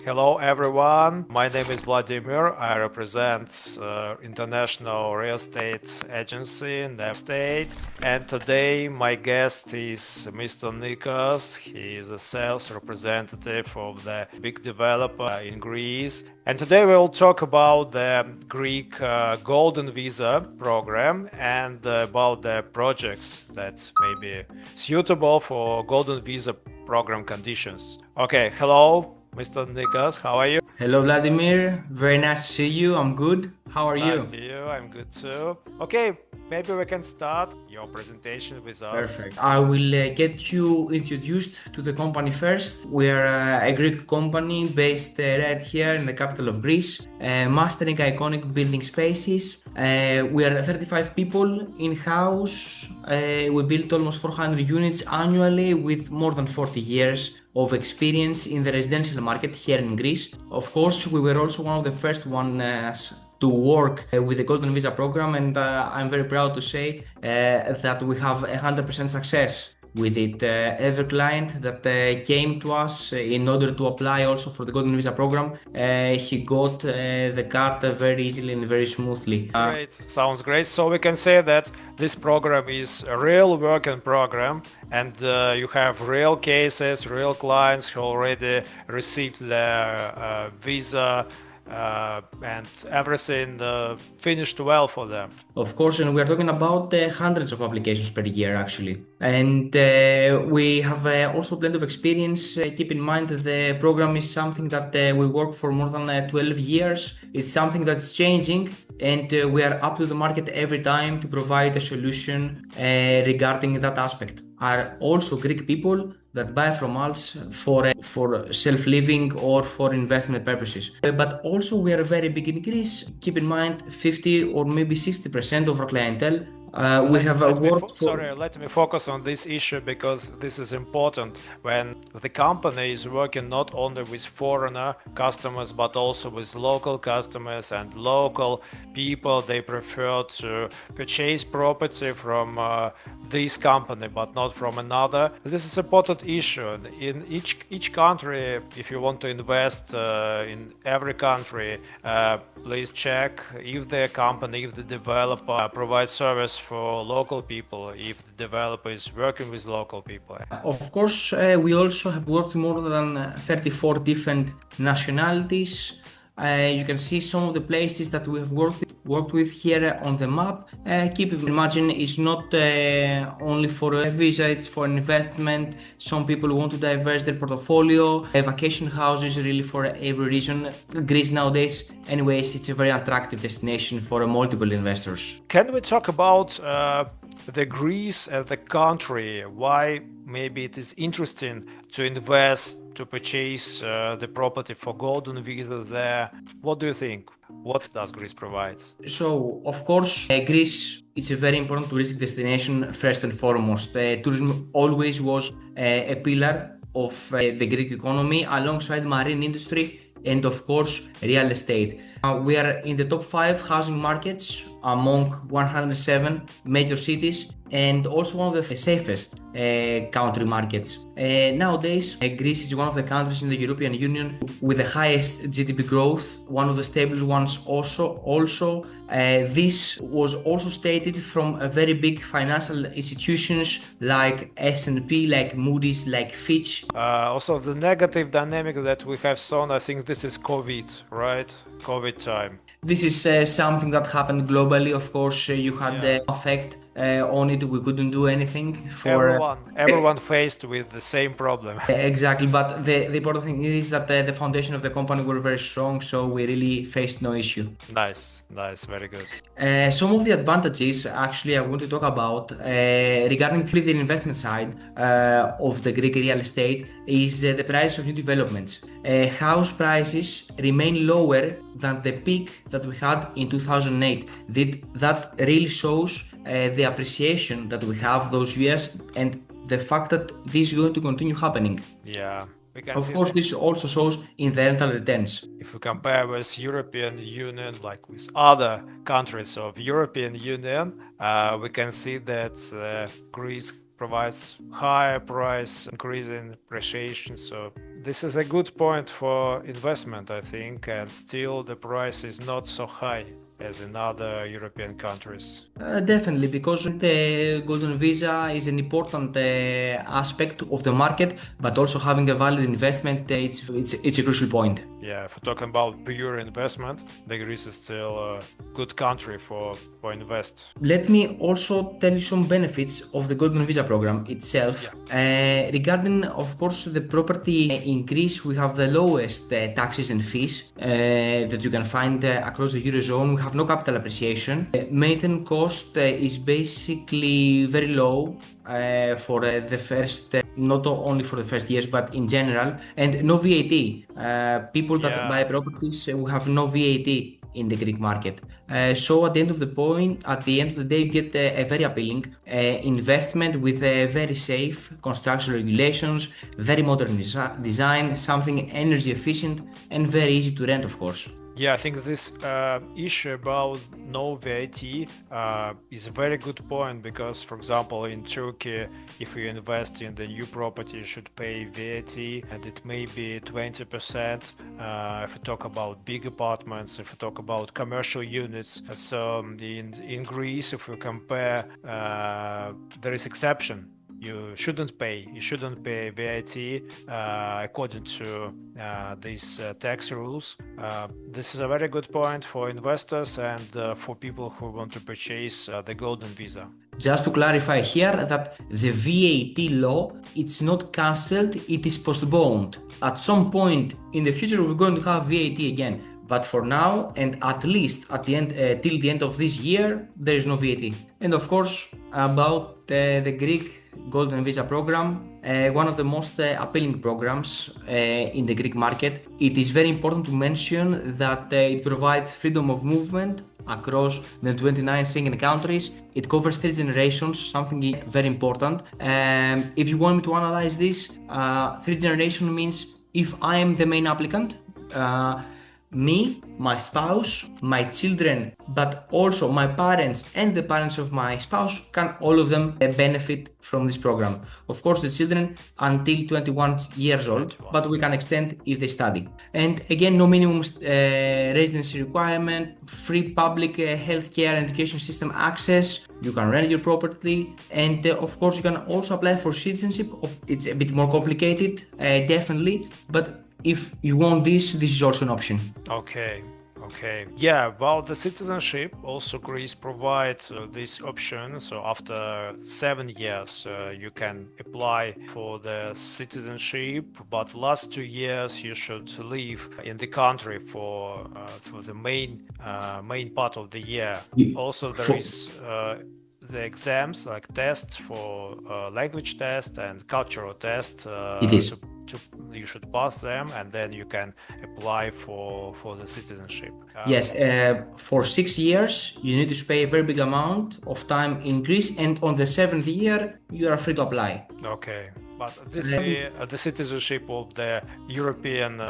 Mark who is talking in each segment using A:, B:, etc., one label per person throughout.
A: Hello everyone, my name is Vladimir. I represent international real estate agency in Nevestate, and today my guest is Mr. Nikos. He is a sales representative of the big developer in Greece, and today we'll talk about the Greek Golden Visa program and about the projects that may be suitable for Golden Visa program conditions. Okay, hello Mr. Nikos, how are you?
B: Hello, Vladimir. Very nice to see you. I'm good. How are you?
A: Nice to you. I'm good too. Okay, maybe we can start your presentation with us.
B: Perfect. I will get you introduced to the company first. We are a Greek company based right here in the capital of Greece, mastering iconic building spaces. We are 35 people in-house. We build almost 400 units annually with more than 40 years of experience in the residential market here in Greece. Of course, we were also one of the first ones to work with the Golden Visa program, and I'm very proud to say that we have 100% success with it. Every client that came to us in order to apply also for the Golden Visa program, he got the card very easily and very smoothly.
A: Great, sounds great. So we can say that this program is a real working program, and you have real cases, real clients who already received their visa. And everything finished well for them.
B: Of course, and we are talking about hundreds of applications per year actually. And we have also plenty of experience. Keep in mind that the program is something that we work for more than 12 years. It's something that's changing, and we are up to the market every time to provide a solution regarding that aspect. Are also Greek people that buy from us for self-living or for investment purposes. But also we are very big in Greece. Keep in mind 50 or maybe 60% of our clientele
A: let me focus on this issue because this is important when the company is working not only with foreigner customers but also with local customers and local people. They prefer to purchase property from this company but not from another. This is an important issue. In each country, if you want to invest in every country, please check if the company, if the developer provides service for local people, if the developer is working with local people.
B: Of course, we also have worked more than 34 different nationalities. You can see some of the places that we have worked with here on the map. Keep in mind, it's not only for a visa, it's for an investment. Some people want to diversify their portfolio. Vacation houses really for every region. Greece nowadays, anyways, it's a very attractive destination for multiple investors.
A: Can we talk about the Greece as the country? Why maybe it is interesting to invest, to purchase the property for Golden Visa there? What do you think? What does Greece provide?
B: So, of course, Greece is a very important touristic destination first and foremost. Tourism always was a pillar of the Greek economy alongside marine industry and of course real estate. We are in the top 5 housing markets among 107 major cities and also one of the safest country markets. Nowadays, Greece is one of the countries in the European Union with the highest GDP growth, one of the stable ones also. This was also stated from a very big financial institutions like S&P, like Moody's, like Fitch.
A: Also, the negative dynamic that we have seen, I think this is COVID, right? COVID time.
B: This is something that happened globally. Of course, you had the effect on it. We couldn't do anything for
A: everyone faced with the same problem.
B: Exactly, but the important thing is that the foundation of the company were very strong, so we really faced no issue.
A: Nice, very good.
B: Some of the advantages actually I want to talk about regarding the investment side of the Greek real estate is the price of new developments. House prices remain lower than the peak that we had in 2008. That really shows the appreciation that we have those years and the fact that this is going to continue happening.
A: Yeah.
B: Of course, this also shows in the rental returns.
A: If we compare with European Union, like with other countries of European Union, we can see that Greece provides higher price increase in appreciation. So this is a good point for investment, I think, and still the price is not so high as in other European countries.
B: Definitely, because the golden visa is an important aspect of the market, but also having a valid investment, it's a crucial point.
A: Yeah, if we're talking about pure investment, the Greece is still a good country for invest.
B: Let me also tell you some benefits of the golden visa program itself. Regarding, of course, the property in Greece, we have the lowest taxes and fees that you can find across the Eurozone. We have no capital appreciation. Maintenance cost is basically very low for the first, not only for the first years, but in general, and no VAT. People that buy properties will have no VAT in the Greek market. So at the end of the day, you get a very appealing investment with a very safe construction regulations, very modern design, something energy efficient, and very easy to rent, of course.
A: Yeah, I think this issue about no VAT is a very good point because, for example, in Turkey, if you invest in the new property, you should pay VAT and it may be 20%. If you talk about big apartments, if you talk about commercial units. So in Greece, if we compare, there is exception. You shouldn't pay VAT according to these tax rules. This is a very good point for investors and for people who want to purchase the golden visa.
B: Just to clarify here that the VAT law, it's not cancelled, it is postponed. At some point in the future, we're going to have VAT again. But for now, and at least at the end, till the end of this year, there is no VAT. And of course, about the Greek Golden Visa program, one of the most appealing programs in the Greek market. It is very important to mention that it provides freedom of movement across the 29 Schengen countries. It covers 3 generations, something very important. If you want me to analyze this, 3 generations means if I am the main applicant, me, my spouse, my children, but also my parents and the parents of my spouse can all of them benefit from this program. Of course, the children until 21 years old, but we can extend if they study. And again, no minimum residency requirement, free public healthcare and education system access. You can rent your property, and of course, you can also apply for citizenship. It's a bit more complicated, definitely, but if you want this is also an option.
A: Okay. Yeah, about the citizenship, also Greece provides this option. So after 7 years, you can apply for the citizenship, but last 2 years you should live in the country for the main part of the year. Also, there is the exams like tests for language test and cultural test.
B: It is.
A: You should pass them and then you can apply for the citizenship.
B: Yes, for 6 years you need to pay a very big amount of time in Greece, and on the 7th year you are free to apply.
A: Okay, but this is the citizenship of the European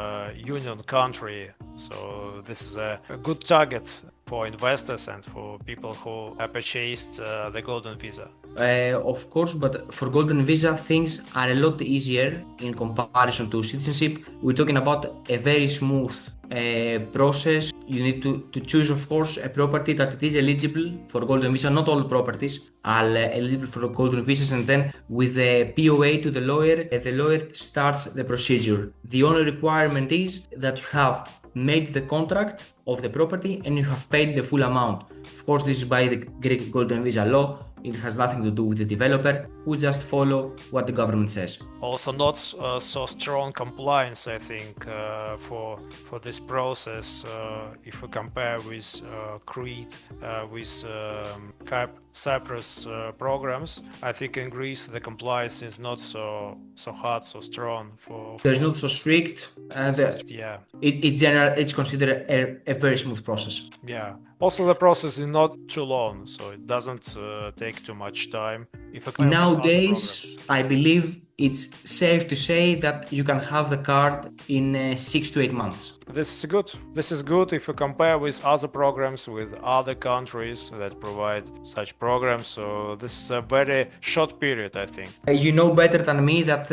A: Union country, so this is a good target for investors and for people who have purchased the golden visa.
B: Of course, but for golden visa things are a lot easier in comparison to citizenship. We're talking about a very smooth process. You need to choose, of course, a property that it is eligible for golden visa. Not all properties are eligible for golden visas, and then with the POA to the lawyer starts the procedure. The only requirement is that you have made the contract of the property and you have paid the full amount. Of course, this is by the Greek golden visa law. It has nothing to do with the developer. We just follow what the government says.
A: Also, not so strong compliance, I think, for this process. If we compare with Crete, with Cyprus programs, I think in Greece the compliance is not so hard, so strong.
B: There's not so strict.
A: Yeah.
B: In general, it's considered a very smooth process.
A: Yeah. Also, the process is not too long, so it doesn't take take too much time. If a client has other
B: Nowadays,
A: programs.
B: I believe it's safe to say that you can have the card in 6 to 8 months.
A: This is good. This is good if you compare with other programs with other countries that provide such programs. So this is a very short period, I think.
B: You know better than me that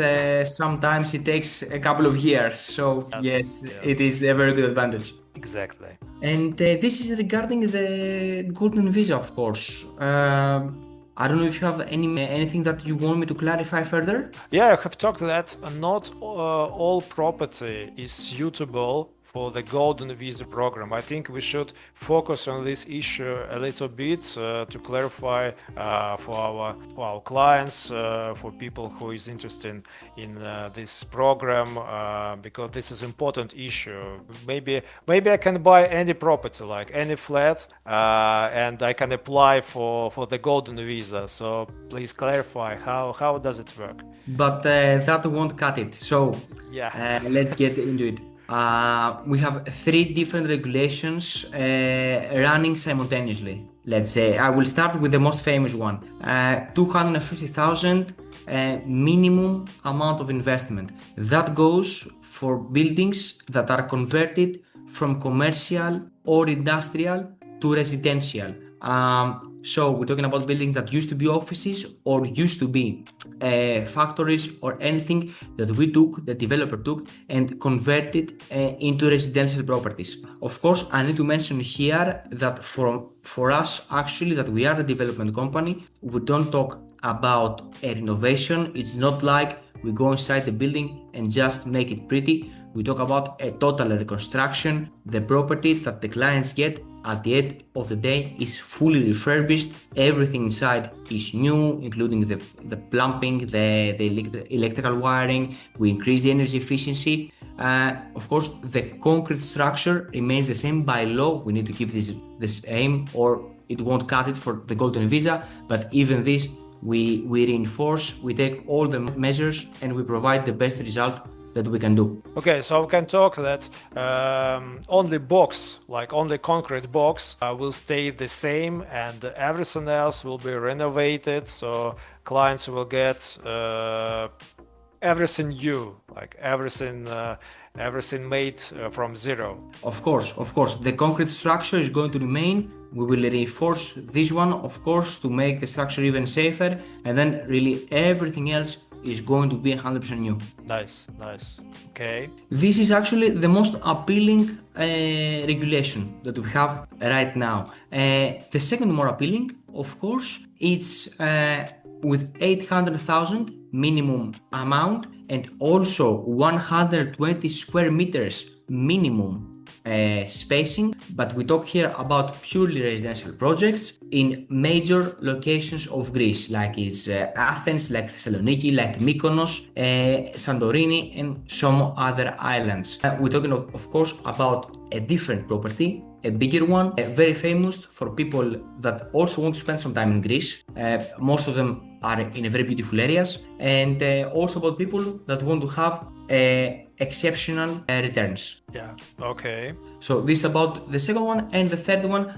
B: sometimes it takes a couple of years. So yes,
A: Yes.
B: it is a very good advantage.
A: Exactly.
B: And this is regarding the golden visa, of course. I don't know if you have anything that you want me to clarify further.
A: Yeah, I have talked that not all property is suitable for the golden visa program. I think we should focus on this issue a little bit to clarify for our clients, for people who is interested in this program, because this is important issue. Maybe I can buy any property, like any flat, and I can apply for the golden visa. So please clarify how does it work?
B: But that won't cut it. So
A: Yeah.
B: let's get into it. We have three different regulations running simultaneously. Let's say I will start with the most famous one: 250,000 minimum amount of investment. That goes for buildings that are converted from commercial or industrial to residential. So we're talking about buildings that used to be offices or used to be factories or anything that the developer took and converted into residential properties. Of course, I need to mention here that for us, actually, that we are the development company, we don't talk about a renovation. It's not like we go inside the building and just make it pretty. We talk about a total reconstruction. The property that the clients get at the end of the day is fully refurbished. Everything inside is new, including the plumbing, the electrical wiring. We increase the energy efficiency. Of course, the concrete structure remains the same by law. We need to keep this aim, or it won't cut it for the golden visa. But even this, we reinforce, we take all the measures, and we provide the best result that we can do.
A: Okay, so we can talk that only concrete box will stay the same, and everything else will be renovated. So clients will get everything new, like everything made from zero.
B: Of course, the concrete structure is going to remain. We will reinforce this one, of course, to make the structure even safer, and then really everything else is going to be 100% new.
A: Nice. Okay.
B: This is actually the most appealing regulation that we have right now. The second more appealing, of course, it's with 800,000 minimum amount and also 120 square meters minimum spacing, but we talk here about purely residential projects in major locations of Greece, like is Athens, like Thessaloniki, like Mykonos, Santorini, and some other islands. We're talking of course about a different property, a bigger one, very famous for people that also want to spend some time in Greece. Most of them are in a very beautiful areas, and also about people that want to have exceptional returns.
A: Yeah. Okay.
B: So this is about the second one, and the third one,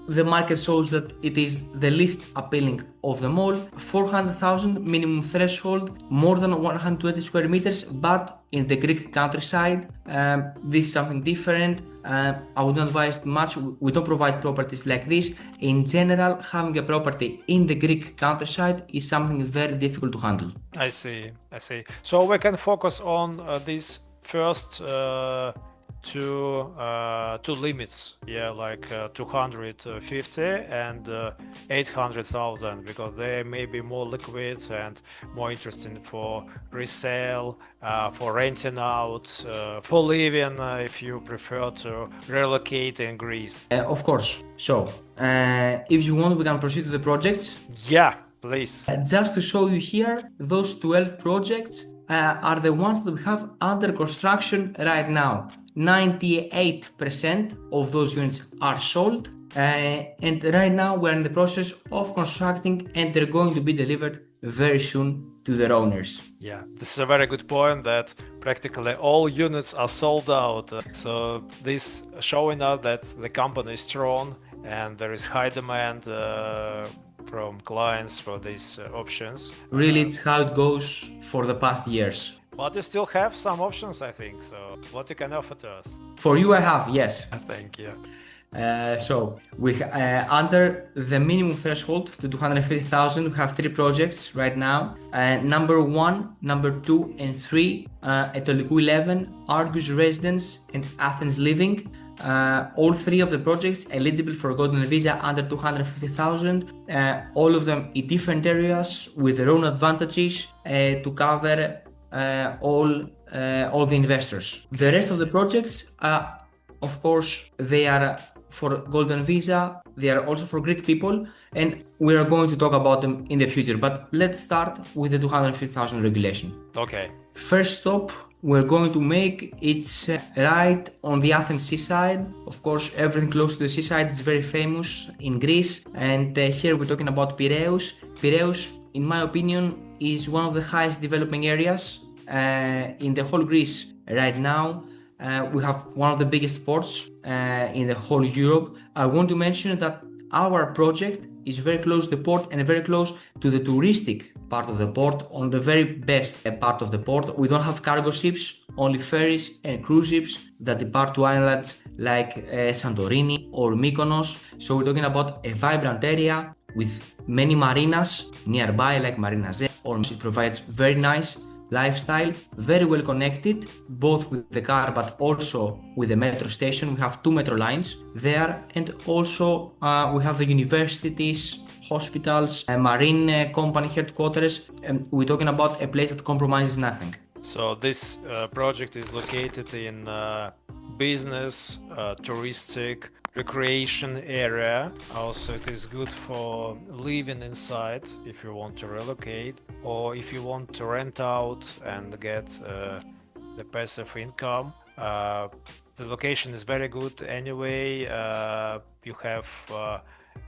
B: the market shows that it is the least appealing of them all. 400,000 minimum threshold, more than 120 square meters, but in the Greek countryside. This is something different. I would not advise much. We don't provide properties like this. In general, having a property in the Greek countryside is something very difficult to handle.
A: I see. So we can focus on these first two limits, like 250 and 800,000, because they may be more liquid and more interesting for resale, for renting out, for living, if you prefer to relocate in Greece.
B: Of course. So if you want, we can proceed to the projects.
A: Yeah, please.
B: Just to show you here, those 12 projects are the ones that we have under construction right now. 98% of those units are sold, and right now we're in the process of constructing, and they're going to be delivered very soon to their owners.
A: Yeah, this is a very good point that practically all units are sold out. So this showing us that the company is strong and there is high demand from clients for these options.
B: Really, it's how it goes for the past years.
A: But you still have some options, I think. So what you can offer to us?
B: For you, I have, yes.
A: Thank you.
B: So we under the minimum threshold, the 250,000, we have 3 projects right now. Number 1, number 2, and 3 at Olikou 11, Argus Residence, and Athens Living. All 3 of the projects eligible for a golden visa under 250,000. All of them in different areas with their own advantages to cover all the investors. The rest of the projects, of course, they are for golden visa. They are also for Greek people, and we are going to talk about them in the future. But let's start with the 250,000 regulation.
A: Okay.
B: First stop we're going to make, it's right on the Athens seaside. Of course, everything close to the seaside is very famous in Greece, and here we're talking about Piraeus. Piraeus, in my opinion, is one of the highest developing areas in the whole Greece right now. We have one of the biggest ports in the whole Europe. I want to mention that our project is very close to the port and very close to the touristic part of the port, on the very best part of the port. We don't have cargo ships, only ferries and cruise ships that depart to islands like Santorini or Mykonos. So we're talking about a vibrant area with many marinas nearby, like Marina Zé, or it provides very nice lifestyle, very well connected, both with the car but also with the metro station. We have 2 metro lines there, and also we have the universities, hospitals, marine company headquarters. We're talking about a place that compromises nothing.
A: So this project is located in business, touristic, recreation area. Also, it is good for living inside if you want to relocate, or if you want to rent out and get the passive income. The location is very good anyway. You have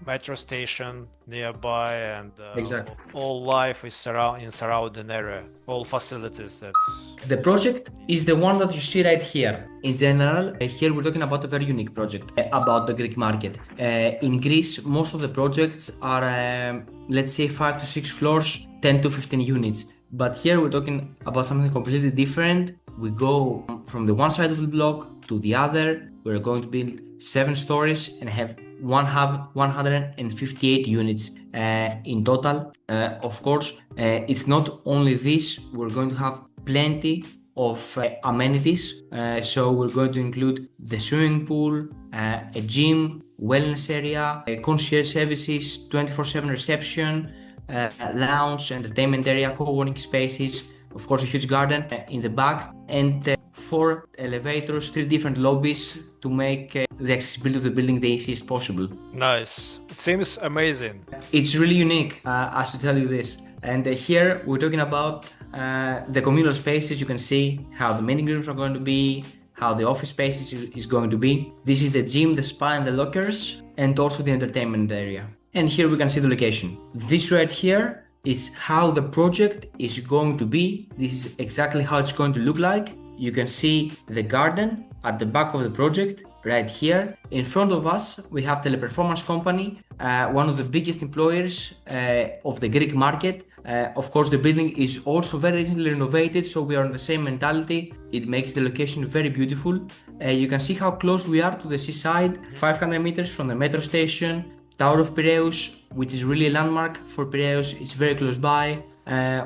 A: metro station nearby, and
B: Exactly.
A: all life is in surrounding area, all facilities.
B: The project is the one that you see right here. In general, here we're talking about a very unique project about the Greek market. In Greece, most of the projects are, let's say, 5 to 6 floors, 10 to 15 units. But here we're talking about something completely different. We go from the one side of the block to the other. We're going to build 7 stories and have 158 units in total. Of course, it's not only this, we're going to have plenty of amenities. So we're going to include the swimming pool, a gym, wellness area, concierge services, 24/7 reception, lounge, entertainment area, co-working spaces, of course a huge garden in the back, and 4 elevators, 3 different lobbies to make the accessibility of the building the easiest possible.
A: Nice. It seems amazing.
B: It's really unique, I should tell you this. And here we're talking about the communal spaces. You can see how the meeting rooms are going to be, how the office space is going to be. This is the gym, the spa, and the lockers, and also the entertainment area. And here we can see the location. This right here is how the project is going to be. This is exactly how it's going to look like. You can see the garden at the back of the project right here. In front of us, we have Teleperformance Company, one of the biggest employers of the Greek market. Of course, the building is also very recently renovated, so we are on the same mentality. It makes the location very beautiful. You can see how close we are to the seaside, 500 meters from the metro station. Tower of Piraeus, which is really a landmark for Piraeus, it's very close by.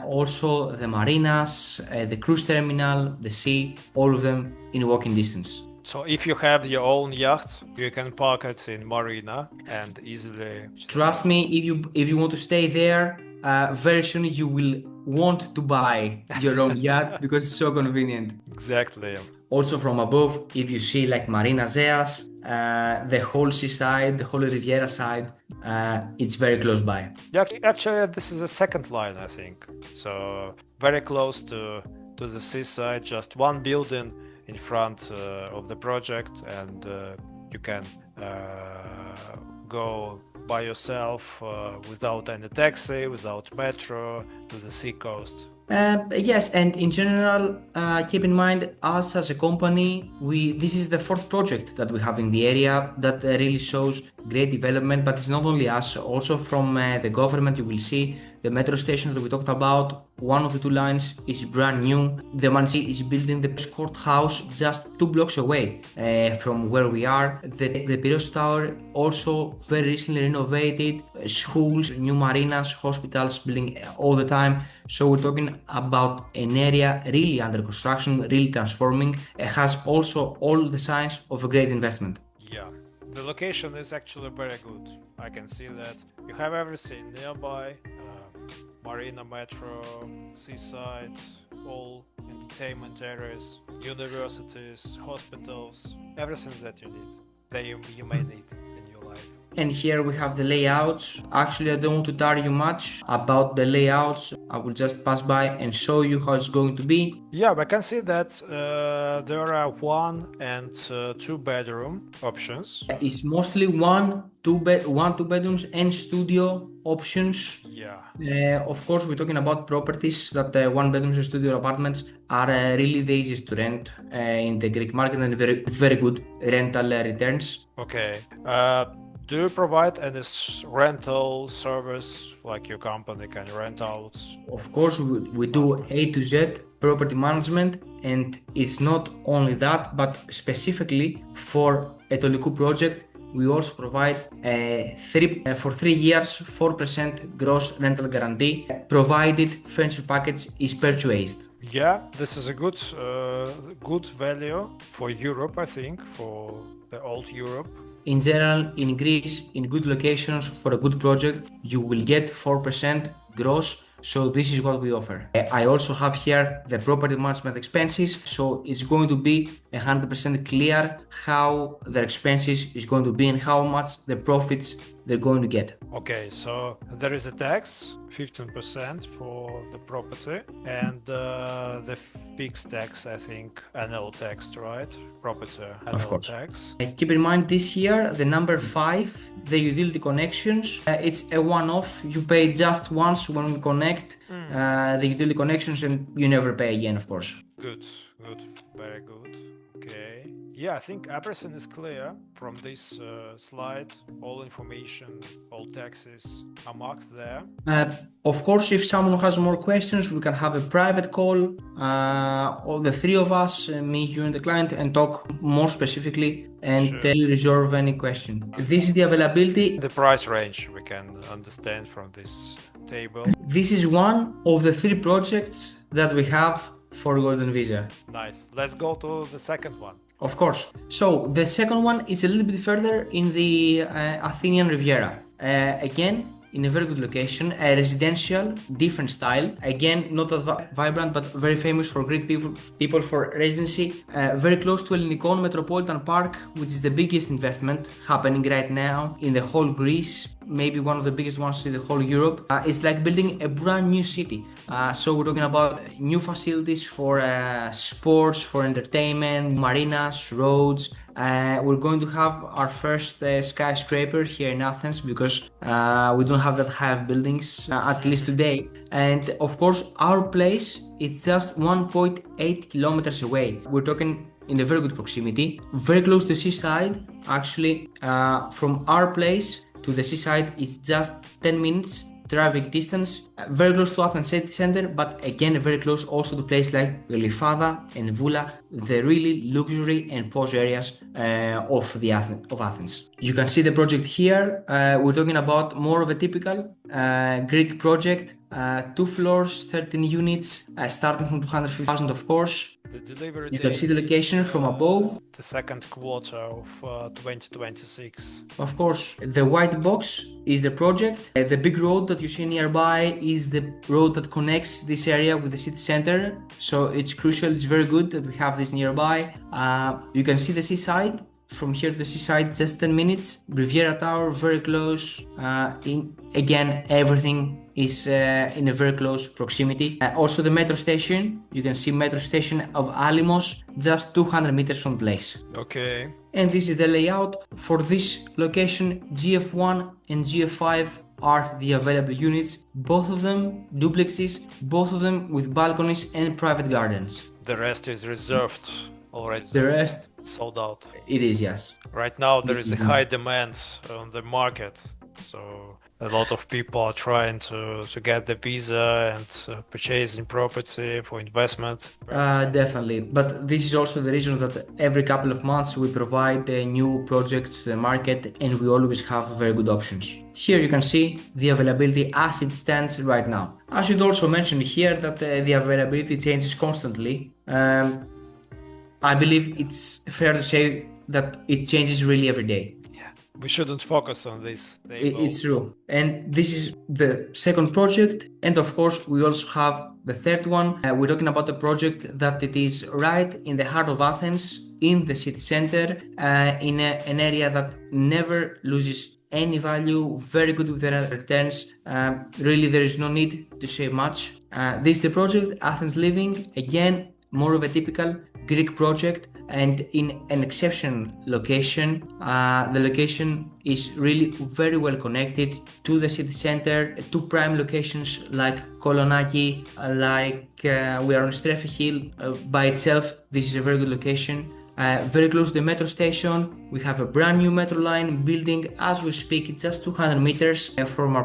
B: Also the marinas, the cruise terminal, the sea, all of them in walking distance.
A: So if you have your own yacht, you can park it in marina and easily.
B: Trust me, if you want to stay there, very soon you will want to buy your own yacht because it's so convenient.
A: Exactly.
B: Also from above, if you see like Marina Zeas, the whole seaside, the whole Riviera side, it's very close by.
A: Yeah, actually, this is the second line, I think. So very close to the seaside, just one building in front of the project, and you can go by yourself without any taxi, without metro, to the sea coast.
B: Yes, and in general, keep in mind, us as a company, this is the fourth project that we have in the area that really shows great development. But it's not only us; also from the government, you will see the metro station that we talked about. One of the two lines is brand new. The municipality is building the courthouse just 2 blocks away from where we are. The Piraeus Tower also very recently renovated. Schools, new marinas, hospitals building all the time. So we're talking about an area really under construction, really transforming. It has also all the signs of a great investment.
A: Yeah, the location is actually very good. I can see that you have everything nearby. Marina, metro, seaside, all entertainment areas, universities, hospitals, everything that you need, that you may need in your life.
B: And here we have the layouts. Actually, I don't want to tell you much about the layouts. I will just pass by and show you how it's going to be.
A: Yeah, we can see that there are 1 and 2 bedroom options.
B: It's mostly one, two bedrooms and studio options.
A: Yeah.
B: Of course, we're talking about properties that 1 bedrooms and studio apartments are really the easiest to rent in the Greek market and very good rental returns.
A: Okay. Do you provide any rental service, like your company can rent out?
B: Of course, we do A to Z property management, and it's not only that, but specifically for a Tolikou project, we also provide for 3 years 4% gross rental guarantee, provided furniture package is purchased.
A: Yeah, this is a good value for Europe, I think, for the old Europe.
B: In general, in Greece, in good locations for a good project, you will get 4% gross. So this is what we offer. I also have here the property management expenses. So it's going to be 100% clear how their expenses is going to be and how much the profits they're going to get.
A: Okay, so there is a tax, 15% for the property, and the fixed tax, I think, annual tax, right? Property annual tax.
B: Keep in mind this year, the number 5, the utility connections, it's a one-off. You pay just once when we connect the utility connections and you never pay again, of course.
A: Good, very good. Okay. Yeah, I think everything is clear from this slide. All information, all taxes are marked there.
B: Of course, if someone has more questions, we can have a private call, all the 3 of us, me, you and the client, and talk more specifically and resolve any question. This is the availability.
A: The price range we can understand from this table.
B: This is one of the 3 projects that we have for Golden Visa.
A: Nice. Let's go to the second one.
B: Of course. So the second one is a little bit further in the Athenian Riviera. Again, in a very good location, a residential, different style. Again, not that vibrant, but very famous for Greek people for residency. Very close to Ellinikon Metropolitan Park, which is the biggest investment happening right now in the whole Greece. Maybe one of the biggest ones in the whole Europe. It's like building a brand new city. So we're talking about new facilities for sports, for entertainment, marinas, roads. We're going to have our first skyscraper here in Athens because we don't have that high of buildings, at least today. And of course, our place is just 1.8 kilometers away. We're talking in a very good proximity, very close to the seaside. Actually, from our place to the seaside is just 10 minutes driving distance, very close to Athens city center, but again very close also to places like Glyfada and Voula, the really luxury and posh areas of Athens. You can see the project here. We're talking about more of a typical Greek project, 2 floors, 13 units, starting from 250,000, of course. You can see the location from above.
A: The second quarter of 2026.
B: Of course, the white box is the project. The big road that you see nearby is the road that connects this area with the city center. So it's crucial, it's very good that we have this nearby. You can see the seaside. From here to the seaside, just 10 minutes. Riviera Tower, very close. Again, everything is in a very close proximity. Also the metro station. You can see metro station of Alimos, just 200 meters from place.
A: Okay.
B: And this is the layout for this location. GF1 and GF5 are the available units, both of them duplexes, both of them with balconies and private gardens.
A: The rest is reserved already.
B: The rest,
A: sold out.
B: it is, yes.
A: Right now there is a high demand on the market, so a lot of people are trying to get the visa and purchasing property for investment.
B: Definitely, but this is also the reason that every couple of months we provide new projects to the market and we always have very good options. Here you can see the availability as it stands right now. I should also mention here that the availability changes constantly. I believe it's fair to say that it changes really every day.
A: We shouldn't focus on this.
B: It's true. And this is the second project. And of course, we also have the third one. We're talking about a project that it is right in the heart of Athens, in the city center, in an area that never loses any value, very good with the returns. Really, there is no need to say much. This is the project, Athens Living. Again, more of a typical Greek project and in an exceptional location. The location is really very well connected to the city center, to prime locations like Kolonaki, we are on Strefi Hill by itself. This is a very good location. Very close to the metro station. We have a brand new metro line building as we speak. It's just 200 meters from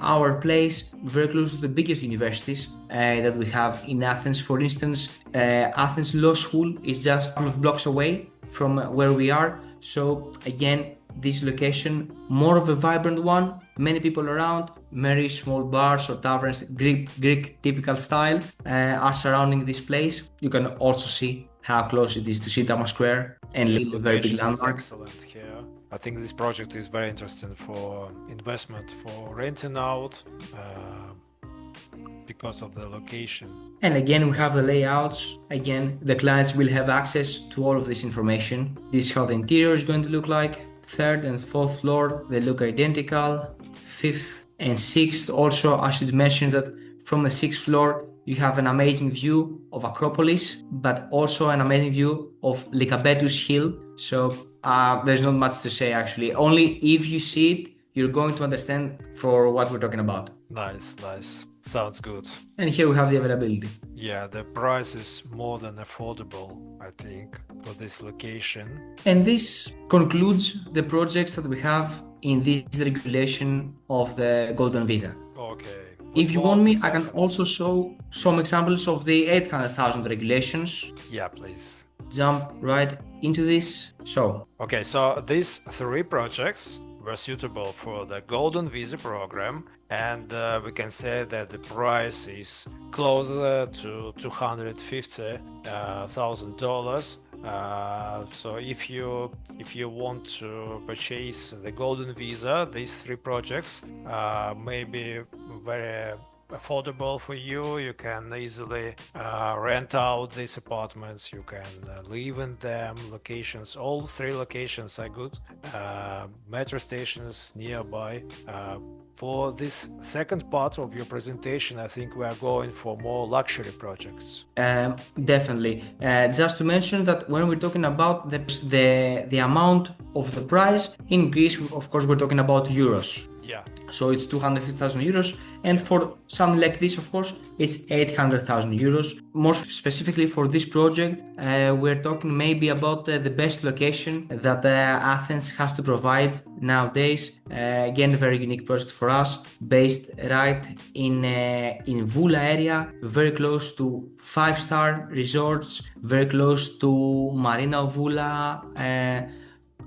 B: our place, very close to the biggest universities that we have in Athens. For instance, Athens Law School is just a couple of blocks away from where we are. So again, this location, more of a vibrant one, many people around, many small bars or taverns, Greek typical style are surrounding this place. You can also see how close it is to Syntagma Square and a very big landmark.
A: Excellent here. I think this project is very interesting for investment, for renting out, because of the location.
B: And again, we have the layouts. Again, the clients will have access to all of this information. This is how the interior is going to look like. Third and fourth floor, they look identical. Fifth and sixth, also I should mention that from the sixth floor, you have an amazing view of Acropolis, but also an amazing view of Lycabettus Hill. So there's not much to say actually. Only if you see it, you're going to understand for what we're talking about.
A: Nice. Sounds good.
B: And here we have the availability.
A: Yeah, the price is more than affordable, I think, for this location.
B: And this concludes the projects that we have in this regulation of the Golden Visa.
A: Okay.
B: If you want me, I can also show some examples of the 800,000 regulations.
A: Yeah, please.
B: Jump right into this.
A: Okay, so these three projects were suitable for the Golden Visa program, and we can say that the price is closer to $250,000. So if you want to purchase the Golden Visa, these three projects may be very affordable for you. You can easily rent out these apartments, you can live in them. Locations, all three locations are good, metro stations nearby. For this second part of your presentation, I think we are going for more luxury projects.
B: Definitely. Just to mention that when we're talking about the amount of the price in Greece, of course we're talking about euros.
A: Yeah.
B: So it's 250,000 euros, and for something like this, of course, it's 800,000 euros. More specifically for this project, we're talking maybe about the best location that Athens has to provide nowadays. Again, a very unique project for us, based right in Voula area, very close to 5-star resorts, very close to Marina Voula.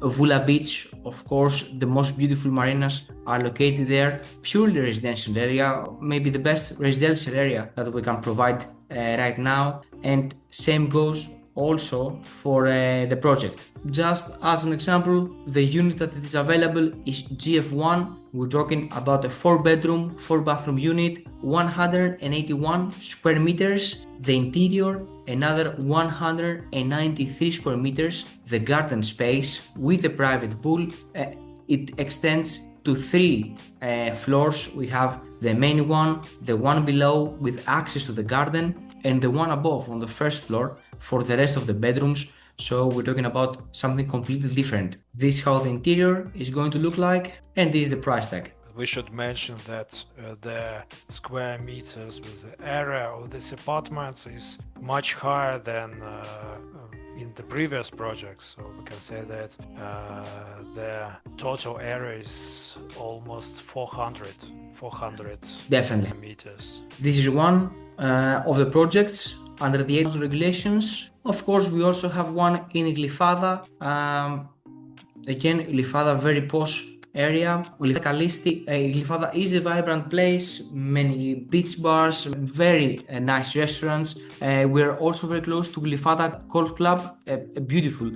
B: Voula Beach, of course, the most beautiful marinas are located there. Purely residential area, maybe the best residential area that we can provide right now. And same goes also for the project. Just as an example, the unit that is available is GF1. We're talking about a 4-bedroom, 4-bathroom unit, 181 square meters. The interior, another 193 square meters. The garden space with a private pool, it extends to 3 floors. We have the main one, the one below with access to the garden, and the one above on the first floor for the rest of the bedrooms. So we're talking about something completely different. This is how the interior is going to look like, and this is the price tag.
A: we should mention that the square meters with the area of these apartments is much higher than in the previous projects. So we can say that the total area is almost 400
B: Definitely.
A: meters.
B: This is one of the projects under the aid regulations. Of course, we also have one in Glyfada. Again, Glyfada, very posh area. Glyfada is a vibrant place, many beach bars, very nice restaurants. We're also very close to Glyfada Golf Club, a beautiful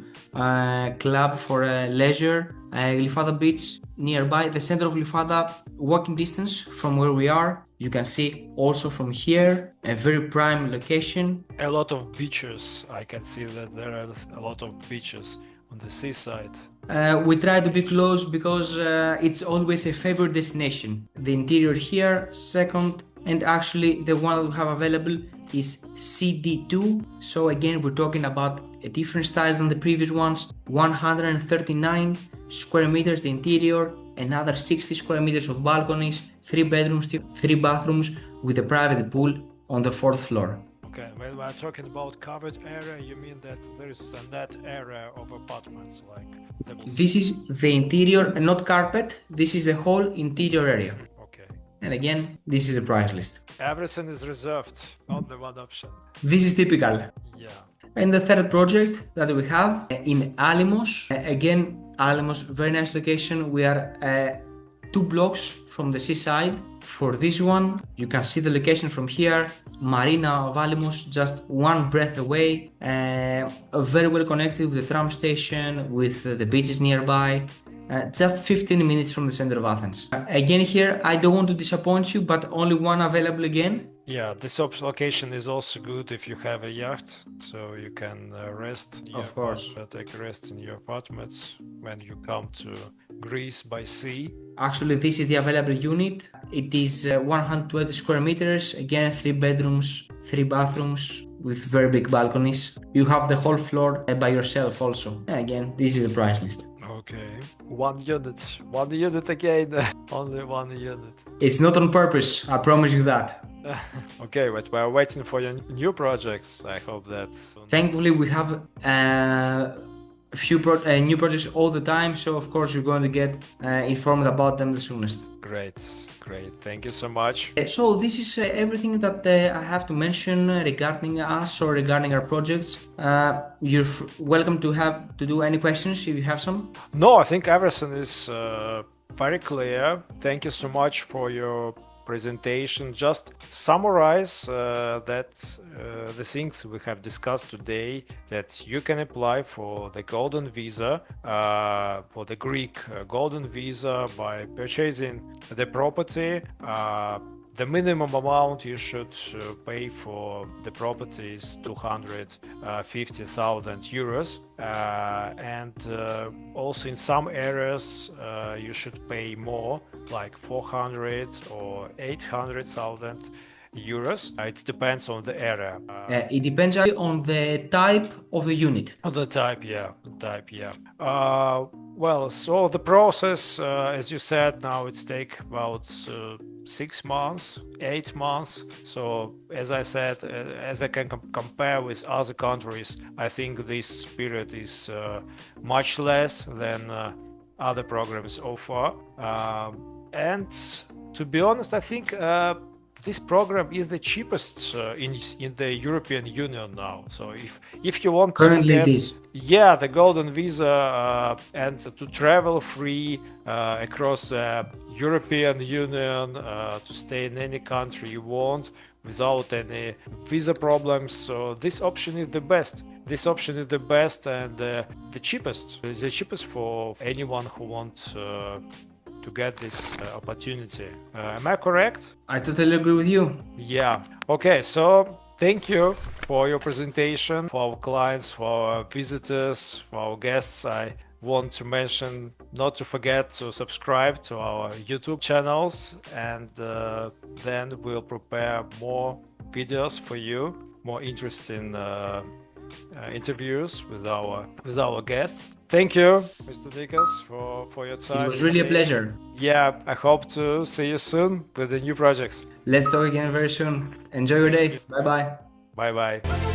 B: club for leisure. Glyfada Beach nearby, the center of Glyfada, walking distance from where we are. You can see also from here, a very prime location.
A: A lot of beaches. I can see that there are a lot of beaches on the seaside.
B: We try to be close because it's always a favorite destination. The interior here, second, and actually the one that we have available is CD2. So again, we're talking about a different style than the previous ones. 139 square meters the interior, another 60 square meters of balconies, 3 bedrooms, 3 bathrooms with a private pool on the 4th floor.
A: Okay, when we are talking about covered area, you mean that there is a net area of apartments, like
B: this is the interior and not carpet. This is the whole interior area.
A: Okay.
B: And again, this is a price list.
A: Everything is reserved, only one option.
B: This is typical.
A: Yeah.
B: And the third project that we have in Alimos, again, Alimos, very nice location. We are 2 blocks from the seaside. For this one, you can see the location from here. Marina of Alimos, just 1 breath away. Very well connected with the tram station, with the beaches nearby. Just 15 minutes from the center of Athens. Again here, I don't want to disappoint you, but only one available again.
A: Yeah, this location is also good if you have a yacht, so you can rest.
B: Of course.
A: Take rest in your apartments when you come to Greece by sea.
B: Actually, this is the available unit. It is 120 square meters. Again, 3 bedrooms, 3 bathrooms with very big balconies. You have the whole floor by yourself also. And again, this is the price list.
A: Okay. 1 unit again. Only 1 unit.
B: It's not on purpose, I promise you that.
A: Okay, but we're waiting for your new projects. I hope that.
B: Thankfully, we have a few new projects all the time, so of course you're going to get informed about them the soonest.
A: Great. Thank you so much.
B: So this is everything that I have to mention regarding us or regarding our projects. You're welcome to do any questions if you have some.
A: No, I think everything is very clear. Thank you so much for your presentation. Just summarize that the things we have discussed today, that you can apply for the golden visa, for the Greek golden visa by purchasing the property. The minimum amount you should pay for the property is 250,000 euros, and also in some areas you should pay more, like 400 or 800,000 euros. It depends on the area.
B: It depends on the type of the unit.
A: On the type, yeah. Well, so the process, as you said, now it's take about 6 months, 8 months. So as I said, as I can compare with other countries, I think this period is much less than other programs offer. And to be honest, I think this program is the cheapest in the European Union now. So if you want
B: currently
A: to get,
B: it is.
A: Yeah, the golden visa and to travel free across the European Union, to stay in any country you want without any visa problems. So this option is the best. This option is the best and the cheapest. It's the cheapest for anyone who wants to get this opportunity. Am I correct?
B: I totally agree with you.
A: Yeah. Okay, so thank you for your presentation, for our clients, for our visitors, for our guests. I want to mention not to forget to subscribe to our YouTube channels, and then we'll prepare more videos for you, more interesting interviews with our guests. Thank you, Mr. Nikas, for your time.
B: It was really a
A: today.
B: pleasure.
A: Yeah, I hope to see you soon with the new projects.
B: Let's talk again very soon. Enjoy your day. Bye bye.
A: Bye bye.